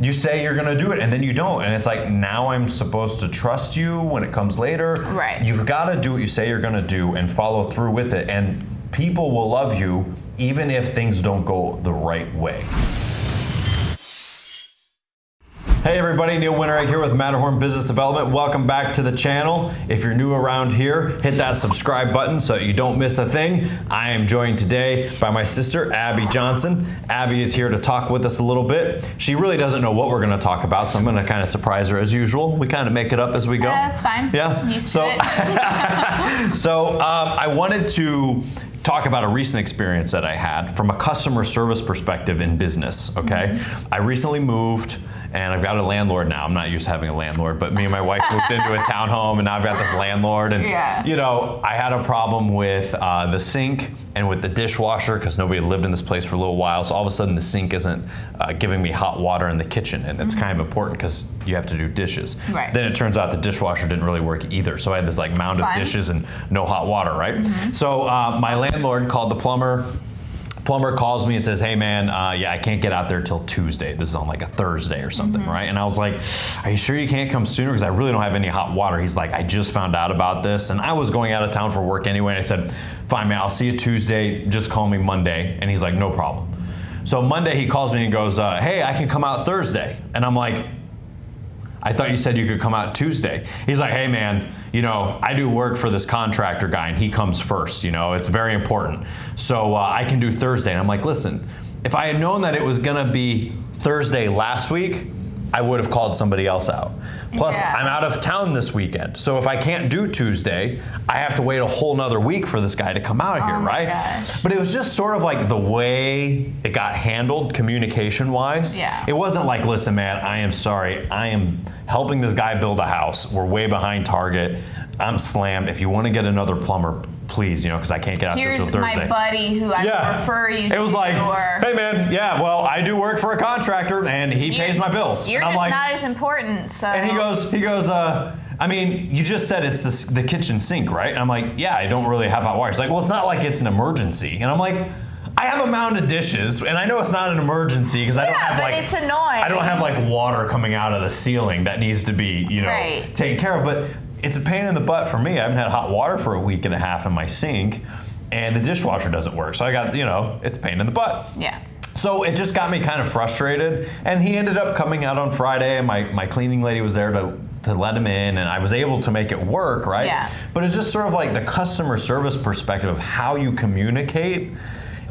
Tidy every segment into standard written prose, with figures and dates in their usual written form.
you say you're gonna do it and then you don't. And it's like, now I'm supposed to trust you when it comes later. Right. You've gotta do what you say you're gonna do and follow through with it. And people will love you even if things don't go the right way. Hey everybody, Neil Winterick here with Matterhorn Business Development. Welcome back to the channel. If you're new around here, hit that subscribe button so you don't miss a thing. I am joined today by my sister, Abby Johnson. Abby is here to talk with us a little bit. She really doesn't know what we're gonna talk about, so I'm gonna kind of surprise her as usual. We kind of make it up as we go. Yeah, that's fine. Yeah? Used to it. So I wanted to talk about a recent experience that I had from a customer service perspective in business, okay? I recently moved and I've got a landlord now. I'm not used to having a landlord, but me and my wife moved into a townhome and now I've got this landlord. And you know, I had a problem with the sink and with the dishwasher because nobody had lived in this place for a little while. So all of a sudden the sink isn't giving me hot water in the kitchen, and it's kind of important because you have to do dishes. Right. Then it turns out the dishwasher didn't really work either. So I had this like mound of dishes and no hot water, right? So my landlord called the plumber. Plumber calls me and says, hey man, yeah, I can't get out there till Tuesday. This is on like a Thursday or something, right? And I was like, are you sure you can't come sooner? Because I really don't have any hot water. He's like, I just found out about this. And I was going out of town for work anyway. And I said, fine man, I'll see you Tuesday. Just call me Monday. And he's like, no problem. So Monday he calls me and goes, hey, I can come out Thursday. And I'm like, I thought you said you could come out Tuesday. He's like, hey man, you know, I do work for this contractor guy and he comes first, you know, it's very important. So I can do Thursday. And I'm like, listen, if I had known that it was gonna be Thursday last week, I would have called somebody else out. Plus, I'm out of town this weekend. So if I can't do Tuesday, I have to wait a whole nother week for this guy to come out here, right? Gosh. But it was just sort of like the way it got handled communication-wise. Yeah. It wasn't like, listen man, I am sorry. I am helping this guy build a house. We're way behind target. I'm slammed. If you want to get another plumber, please, you know, because I can't get out there till Thursday. Here's my buddy who I can refer you to. It was like, hey man, yeah, well, I do work for a contractor and he pays my bills. You're and I'm just like, not as important, so. and he goes, I mean, you just said it's the kitchen sink, right? And I'm like, yeah, I don't really have hot water. He's like, well, it's not like it's an emergency. And I'm like, I have a mound of dishes, and I know it's not an emergency because I don't have like, it's annoying. I don't have like water coming out of the ceiling that needs to be, you know, taken care of. But it's a pain in the butt for me. I haven't had hot water for a week and a half in my sink, and the dishwasher doesn't work. So I got, you know, it's a pain in the butt. Yeah. So it just got me kind of frustrated, and he ended up coming out on Friday, and my cleaning lady was there to let him in, and I was able to make it work, right? Yeah. But it's just sort of like the customer service perspective of how you communicate.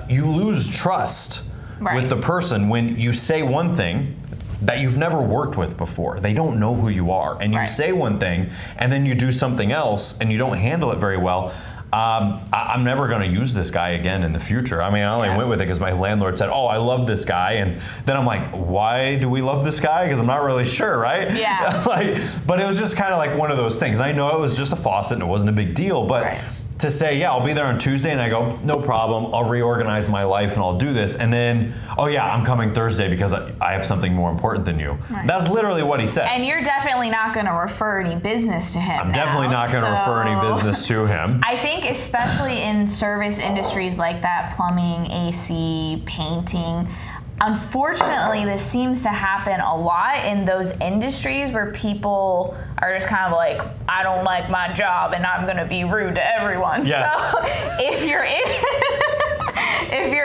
You lose trust with the person when you say one thing that you've never worked with before. They don't know who you are. And you say one thing, and then you do something else, and you don't handle it very well. I'm never gonna use this guy again in the future. I mean, I only went with it because my landlord said, oh, I love this guy. And then I'm like, why do we love this guy? Because I'm not really sure, right? Yeah. But it was just kind of like one of those things. I know it was just a faucet and it wasn't a big deal, but to say, yeah, I'll be there on Tuesday, and I go, no problem, I'll reorganize my life and I'll do this. And then, oh yeah, I'm coming Thursday because I have something more important than you. That's literally what he said. And you're definitely not gonna refer any business to him. I'm definitely not gonna refer any business to him. I think especially in service industries like that, plumbing, AC, painting, unfortunately, this seems to happen a lot in those industries where people are just kind of like, I don't like my job and I'm gonna be rude to everyone. Yes. So if you're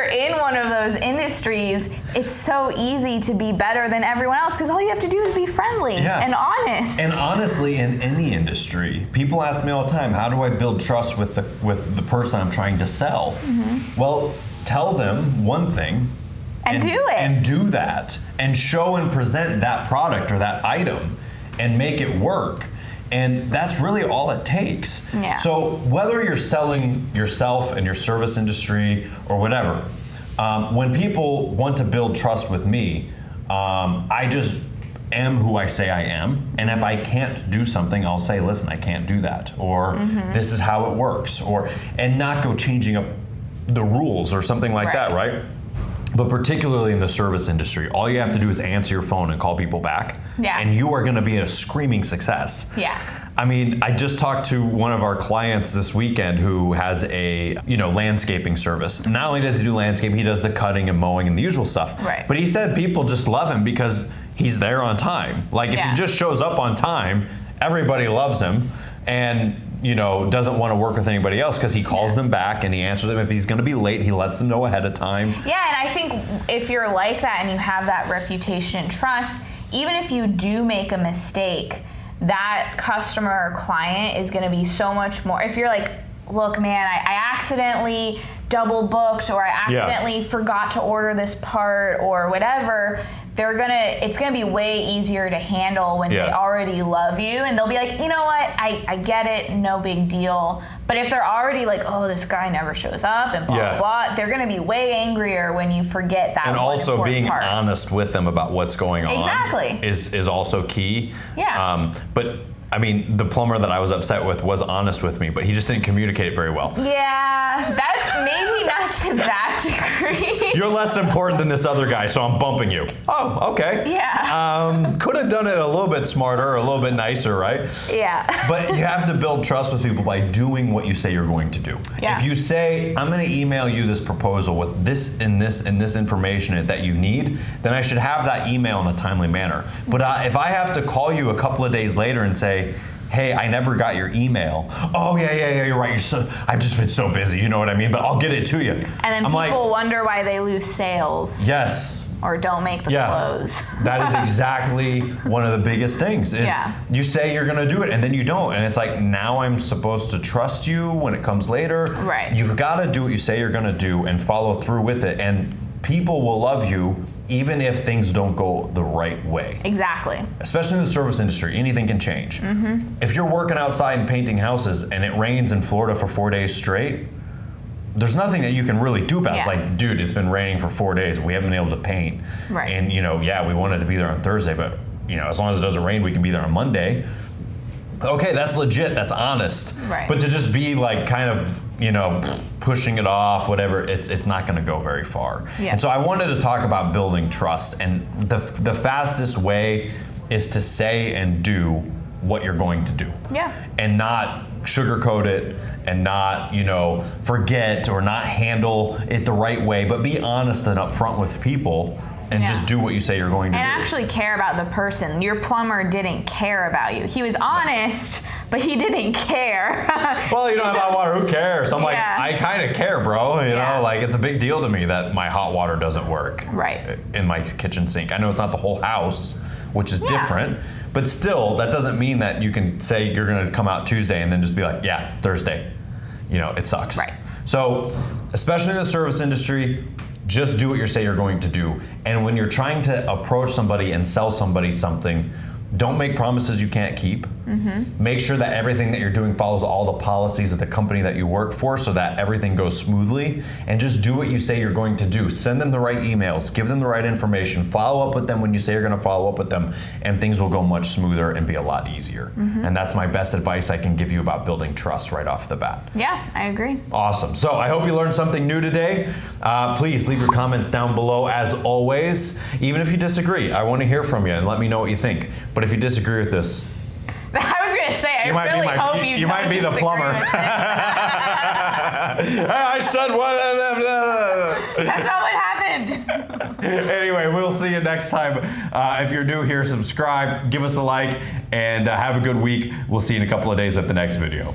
in one of those industries, it's so easy to be better than everyone else because all you have to do is be friendly and honest. And honestly, in any industry, people ask me all the time, how do I build trust with the person I'm trying to sell? Well, tell them one thing, and do it. And do that. And show and present that product or that item and make it work. And that's really all it takes. Yeah. So whether you're selling yourself in your service industry or whatever, when people want to build trust with me, I just am who I say I am. And if I can't do something, I'll say, listen, I can't do that. Or this is how it works. And not go changing up the rules or something like that, right? But particularly in the service industry, all you have to do is answer your phone and call people back. Yeah. And you are gonna be a screaming success. Yeah. I mean, I just talked to one of our clients this weekend who has a, landscaping service. Not only does he do landscaping, he does the cutting and mowing and the usual stuff. Right. But he said people just love him because he's there on time. Like if Yeah. he just shows up on time, everybody loves him, and doesn't want to work with anybody else because he calls them back and he answers them. If he's going to be late, he lets them know ahead of time. Yeah, and I think if you're like that and you have that reputation and trust, even if you do make a mistake, that customer or client is going to be so much more. If you're like, look, man, I accidentally double booked, or I accidentally forgot to order this part or whatever, it's gonna be way easier to handle when they already love you, and they'll be like, you know what, I get it, no big deal. But if they're already like, oh, this guy never shows up and blah blah blah, they're gonna be way angrier when you forget that. And one also being part. honest with them about what's going on is also key. Yeah. But I mean, the plumber that I was upset with was honest with me, but he just didn't communicate it very well. Yeah, that's maybe not to that degree. You're less important than this other guy, so I'm bumping you. Oh, okay. Yeah. Could have done it a little bit smarter, a little bit nicer, right? Yeah. But you have to build trust with people by doing what you say you're going to do. Yeah. If you say, I'm going to email you this proposal with this and this and this information that you need, then I should have that email in a timely manner. But if I have to call you a couple of days later and say, hey, I never got your email. Oh, yeah, you're right. I've just been so busy, you know what I mean? But I'll get it to you. And then people wonder why they lose sales. Yes. Or don't make the close. That is exactly one of the biggest things is you say you're going to do it and then you don't. And it's like, now I'm supposed to trust you when it comes later. Right. You've got to do what you say you're going to do and follow through with it. And people will love you even if things don't go the right way. Exactly. Especially in the service industry, anything can change. Mm-hmm. If you're working outside and painting houses and it rains in Florida for 4 days straight, there's nothing that you can really do about it. It's like, dude, it's been raining for 4 days. We haven't been able to paint. Right. And, we wanted to be there on Thursday, but, as long as it doesn't rain, we can be there on Monday. Okay, that's legit. That's honest. Right. But to just be like kind of, pushing it off, whatever, it's not going to go very far. Yeah. And so I wanted to talk about building trust. And the fastest way is to say and do what you're going to do. Yeah. And not sugarcoat it and not, forget or not handle it the right way, but be honest and upfront with people and just do what you say you're going to do. And actually care about the person. Your plumber didn't care about you. He was honest, but he didn't care. Well, you don't have hot water, who cares? I'm like, Yeah. I kind of care, bro. You know, like it's a big deal to me that my hot water doesn't work in my kitchen sink. I know it's not the whole house, which is different, but still, that doesn't mean that you can say you're going to come out Tuesday and then just be like, yeah, Thursday. It sucks. Right. So, especially in the service industry, just do what you say you're going to do. And when you're trying to approach somebody and sell somebody something, don't make promises you can't keep. Mm-hmm. Make sure that everything that you're doing follows all the policies of the company that you work for so that everything goes smoothly. And just do what you say you're going to do. Send them the right emails, give them the right information, follow up with them when you say you're going to follow up with them, and things will go much smoother and be a lot easier. Mm-hmm. And that's my best advice I can give you about building trust right off the bat. Yeah, I agree. Awesome. So I hope you learned something new today. Please leave your comments down below as always. Even if you disagree, I want to hear from you and let me know what you think. But if you disagree with this, I was going to say, I really hope you might be the plumber. I said what? That's not what happened. Anyway, we'll see you next time. If you're new here, subscribe, give us a like, and have a good week. We'll see you in a couple of days at the next video.